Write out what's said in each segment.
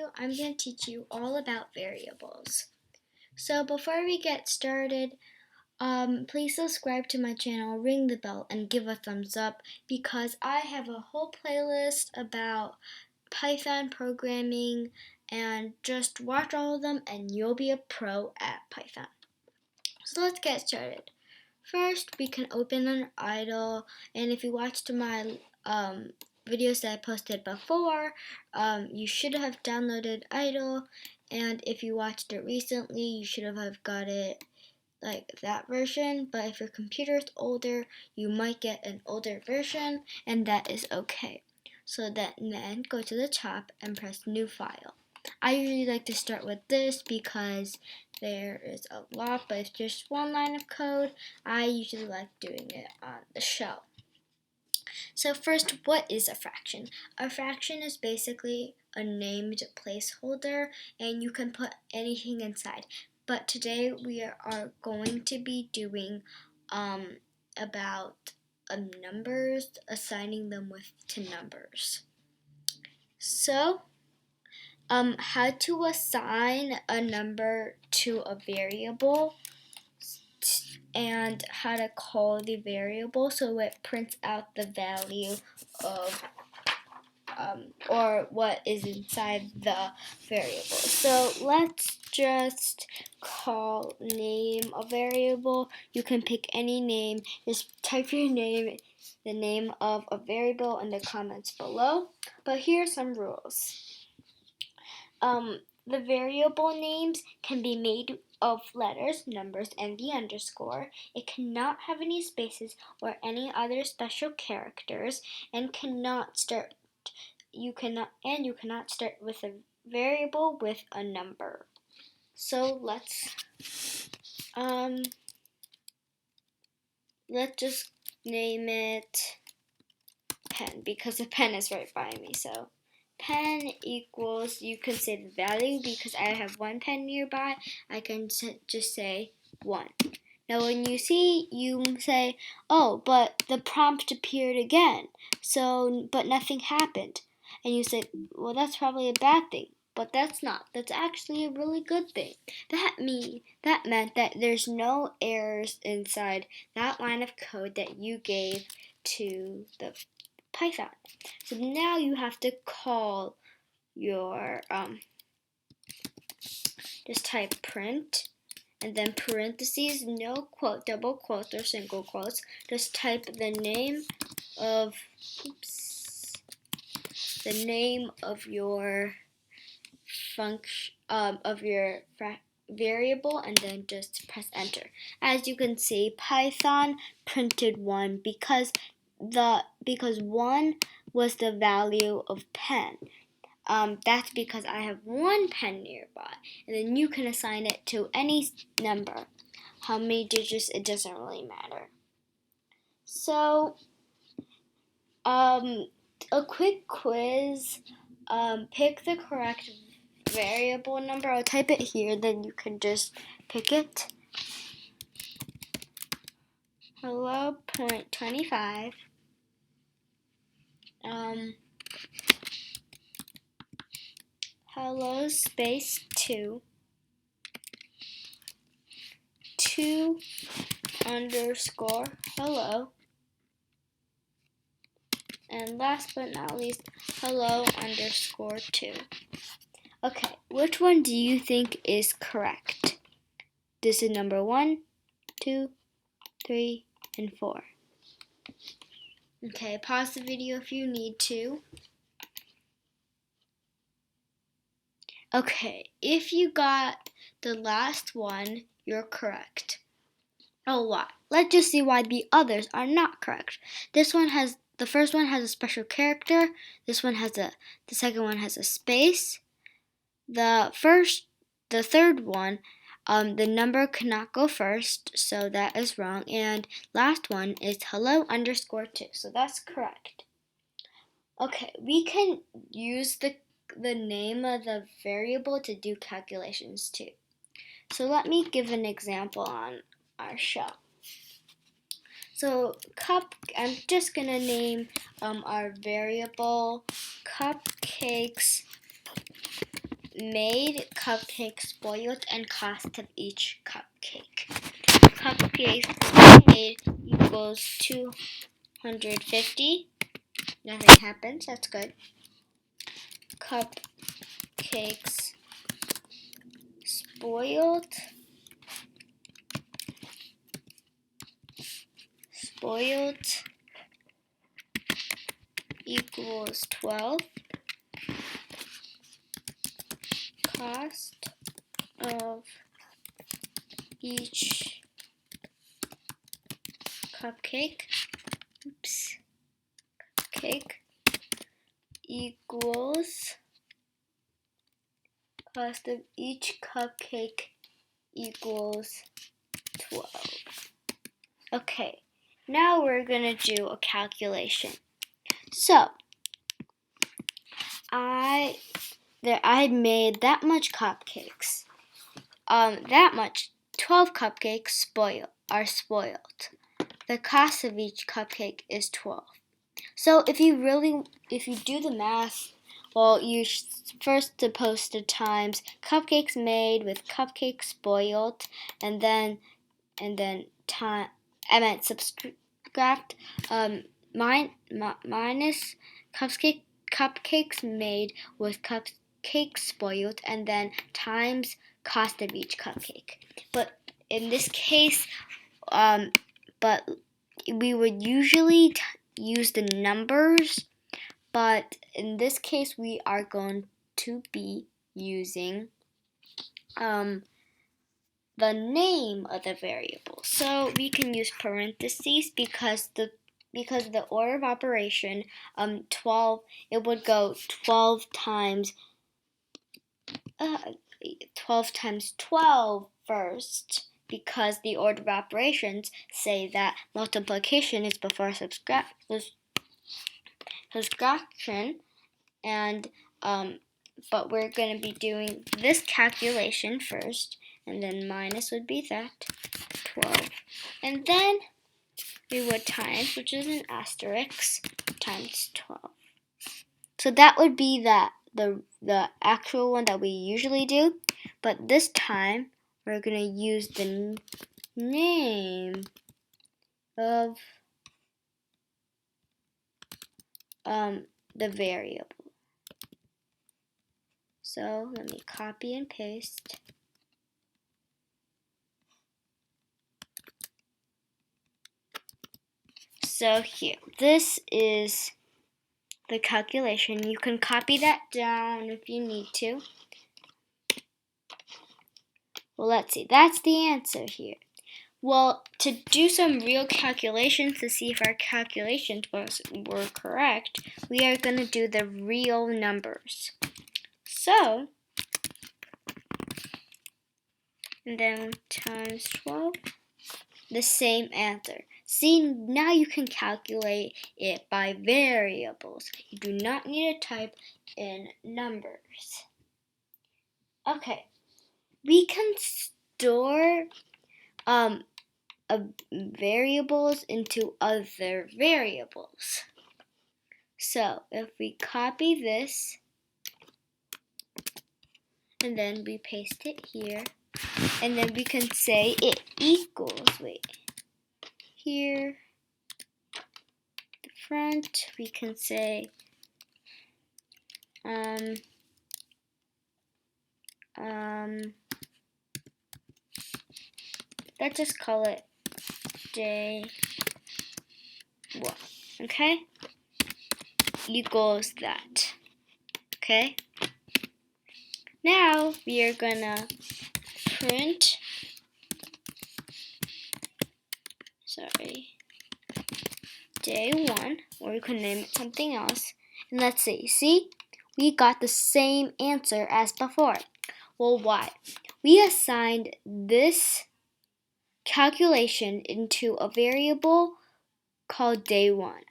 video, I'm going to teach you all about variables. So before we get started, please subscribe to my channel, ring the bell, and give a thumbs up because I have a whole playlist about Python programming, and just watch all of them and you'll be a pro at Python. So let's get started. First, we can open an idle, and if you watched my videos that I posted before, you should have downloaded idle, and if you watched it recently, you should have got it like that version, but if your computer is older, you might get an older version, and that is okay. So then go to the top and press new file. I usually like to start with this because there is a lot, but it's just one line of code. I usually like doing it on the shell. So first, what is a fraction? A fraction is basically a named placeholder, and you can put anything inside. But today we are going to be doing about numbers, assigning them to numbers. So, how to assign a number to a variable and how to call the variable so it prints out the value of or what is inside the variable. So let's just call name a variable. You can pick any name. Just type your name, the name of a variable in the comments below. But here are some rules. The variable names can be made of letters, numbers, and the underscore. It cannot have any spaces or any other special characters, and you cannot start with a variable with a number. So let's just name it pen because the pen is right by me. So pen equals, you can say the value because I have one pen nearby. I can just say 1. Now when you say, oh, but the prompt appeared again, but nothing happened. And you say, well, that's probably a bad thing. But that's not. That's actually a really good thing. That meant that there's no errors inside that line of code that you gave to the Python. So now you have to call your, just type print, and then parentheses, no quote, double quotes, or single quotes. Just type the name of, your function, of your variable, and then just press enter. As you can see, Python printed 1 because 1 was the value of pen. That's because I have one pen nearby, and then you can assign it to any number. How many digits, it doesn't really matter. So, a quick quiz. Pick the correct variable number. I'll type it here, then you can just pick it. Hello, 0.25. Hello space 2. 2 underscore hello. And last but not least, hello underscore 2. Okay, which one do you think is correct? This is number 1, 2, 3, and 4. Okay, pause the video if you need to. Okay, if you got the last one, you're correct. Oh, why? Let's just see why the others are not correct. The first one has a special character. The second one has a space. The third one, the number cannot go first, so that is wrong. And last one is hello underscore 2, so that's correct. Okay, we can use the name of the variable to do calculations too. So let me give an example on our shell. So I'm just gonna name our variable cupcakes made, cupcake spoiled, and cost of each cupcake. Cupcakes made equals 250. Nothing happens, that's good. Cupcakes spoiled equals 12. Cost of each cupcake equals cost of each cupcake equals 12. Okay, now we're gonna do a calculation. So I made that much cupcakes. That much 12 cupcakes are spoiled. The cost of each cupcake is 12. So if you do the math, well, you first supposed to times cupcakes made with cupcakes spoiled, and then subtract minus cupcakes made with cupcakes spoiled, and then times cost of each cupcake. But in this case, but we would usually use the numbers, but in this case we are going to be using the name of the variable. So we can use parentheses because of the order of operation, 12, it would go 12 times 12 first, because the order of operations say that multiplication is before subtraction, and but we're going to be doing this calculation first, and then minus would be that 12, and then we would times, which is an asterisk, times 12. So that would be the actual one that we usually do, but this time we're going to use the name of the variable. So let me copy and paste. So here, this is the calculation. You can copy that down if you need to. Well, let's see. That's the answer here. Well, to do some real calculations to see if our calculations were correct, we are going to do the real numbers. So, and then times 12, the same answer. See, now you can calculate it by variables. You do not need to type in numbers. Okay, we can store variables into other variables. So if we copy this and then we paste it here, and then we can say it equals, here, the front, we can say let's just call it day 1, okay? Equals that, okay? Now we are gonna print, day 1, or we can name it something else, and let's see, we got the same answer as before. Well, why? We assigned this calculation into a variable called day 1.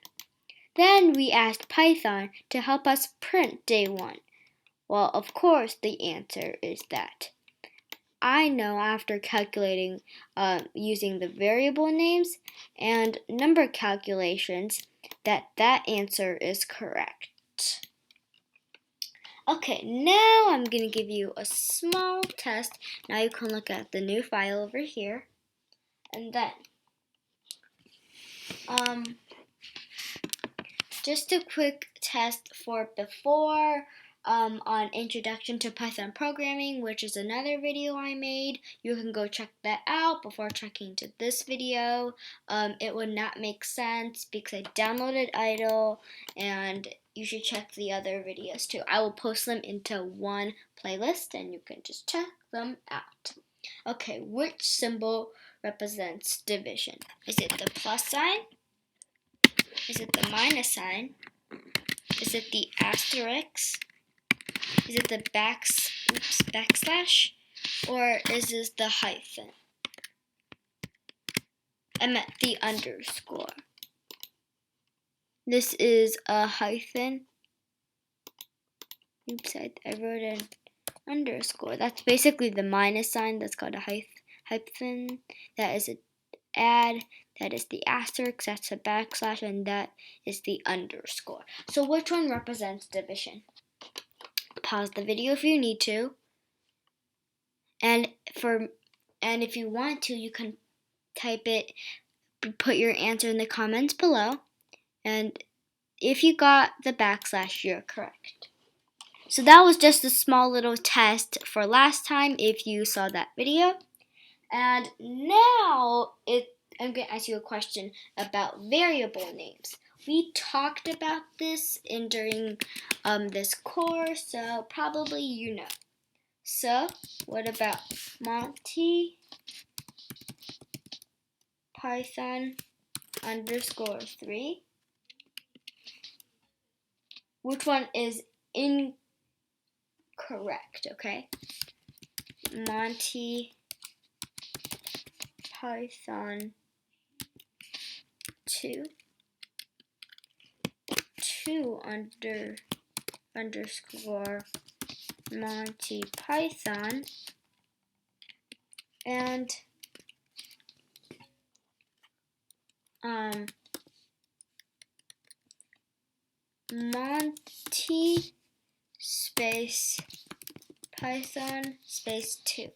Then we asked Python to help us print day 1. Well, of course, the answer is that. I know after calculating using the variable names and number calculations that answer is correct. Okay, now I'm going to give you a small test. Now you can look at the new file over here. And then, just a quick test for before on Introduction to Python Programming, which is another video I made. You can go check that out before checking to this video. It would not make sense because I downloaded idle, and you should check the other videos too. I will post them into one playlist and you can just check them out. Okay, which symbol represents division? Is it the plus sign? Is it the minus sign? Is it the asterisk? Is it the backslash? Or is this the hyphen? I meant the underscore. This is a hyphen. Oops, I wrote an underscore. That's basically the minus sign. That's called a hyphen. That is an add. That is the asterisk. That's a backslash. And that is the underscore. So which one represents division? Pause the video if you need to. And if you want to, you can type it, put your answer in the comments below. And if you got the backslash, you're correct. So that was just a small little test for last time if you saw that video. And now I'm going to ask you a question about variable names. We talked about this during this course, so probably you know. So, what about Monty Python underscore 3? Which one is incorrect, okay? Monty Python 2 underscore Monty Python, and Monty space Python space 2.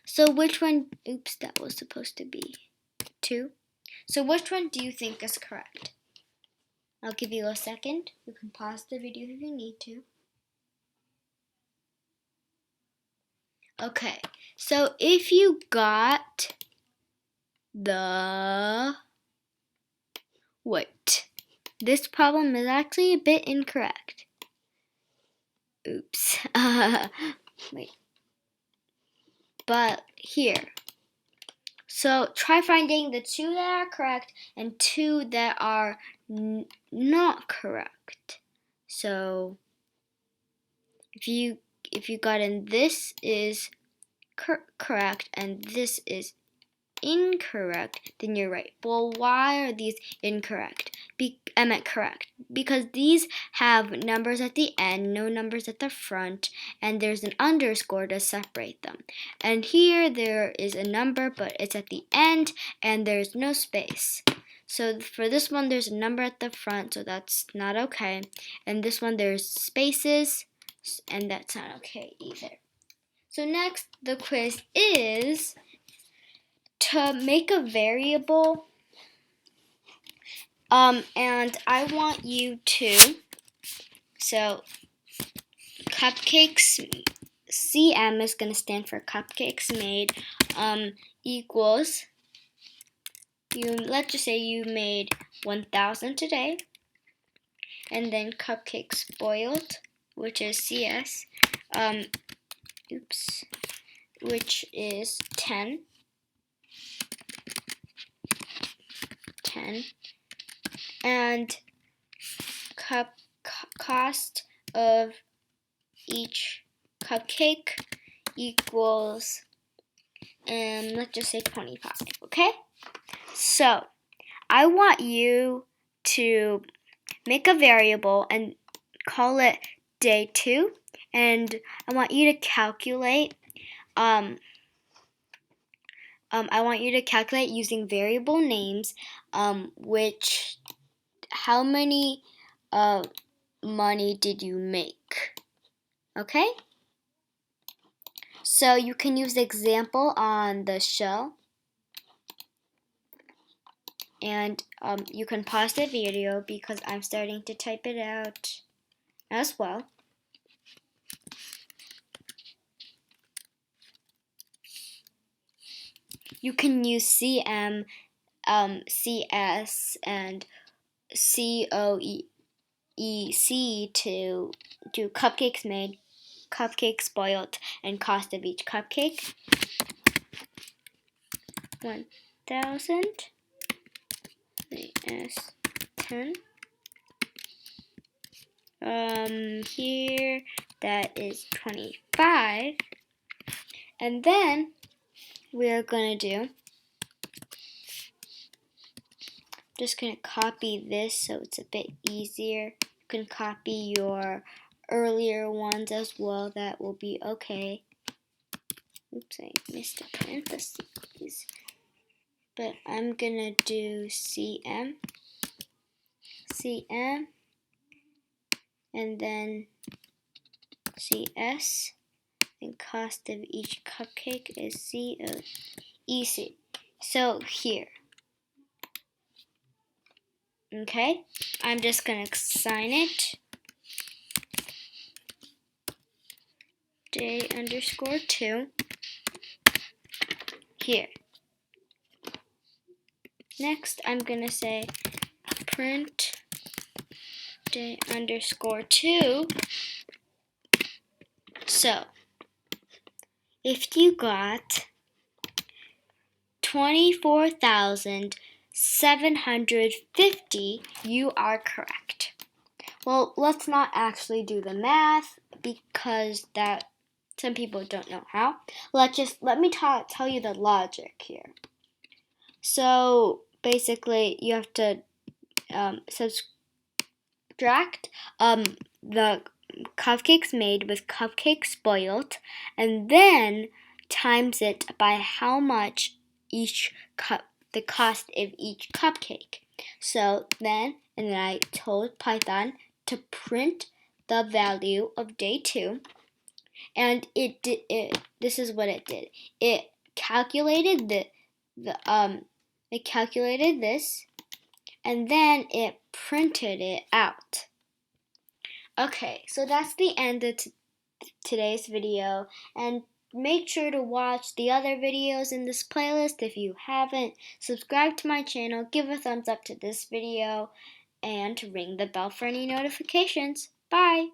So which one, oops, that was supposed to be 2. So which one do you think is correct? I'll give you a second. You can pause the video if you need to. Okay, so if you got wait, this problem is actually a bit incorrect. Oops. Wait. But here. So try finding the 2 that are correct and 2 that are not correct. So if you got in this is correct and this is incorrect, then you're right. Well, why are these incorrect? I meant correct. Because these have numbers at the end, no numbers at the front, and there's an underscore to separate them. And here there is a number, but it's at the end, and there's no space. So for this one, there's a number at the front, so that's not okay. And this one, there's spaces, and that's not okay either. So next, the quiz is to make a variable, and I want you to, so cupcakes, CM is going to stand for cupcakes made, equals, let's just say you made 1,000 today, and then cupcakes spoiled, which is CS, which is 10, and cost of each cupcake equals, let's just say 25, okay? So, I want you to make a variable and call it day 2, and I want you to calculate, I want you to calculate using variable names, how many money did you make? Okay? So you can use the example on the shell, and you can pause the video because I'm starting to type it out as well. You can use CM, CS, and COEC to do cupcakes made, cupcakes spoiled, and cost of each cupcake. 1,000 CS 10. Here that is 25, and then we're gonna do. Just gonna copy this so it's a bit easier. You can copy your earlier ones as well. That will be okay. Oops, I missed a parentheses. But I'm gonna do CM, and then CS. And cost of each cupcake is COEC. So here. Okay, I'm just gonna sign it. Day_2. Here. Next, I'm gonna say print day_2. So, if you got 24,750, you are correct. Well, let's not actually do the math because that some people don't know how. Let me tell you the logic here. So basically, you have to subtract the cupcakes made with cupcakes spoiled, and then times it by how much the cost of each cupcake. So then I told Python to print the value of day 2, and this is what it did. It calculated it calculated this, and then it printed it out. Okay, so that's the end of today's video, and make sure to watch the other videos in this playlist if you haven't. Subscribe to my channel, give a thumbs up to this video, and ring the bell for any notifications. Bye!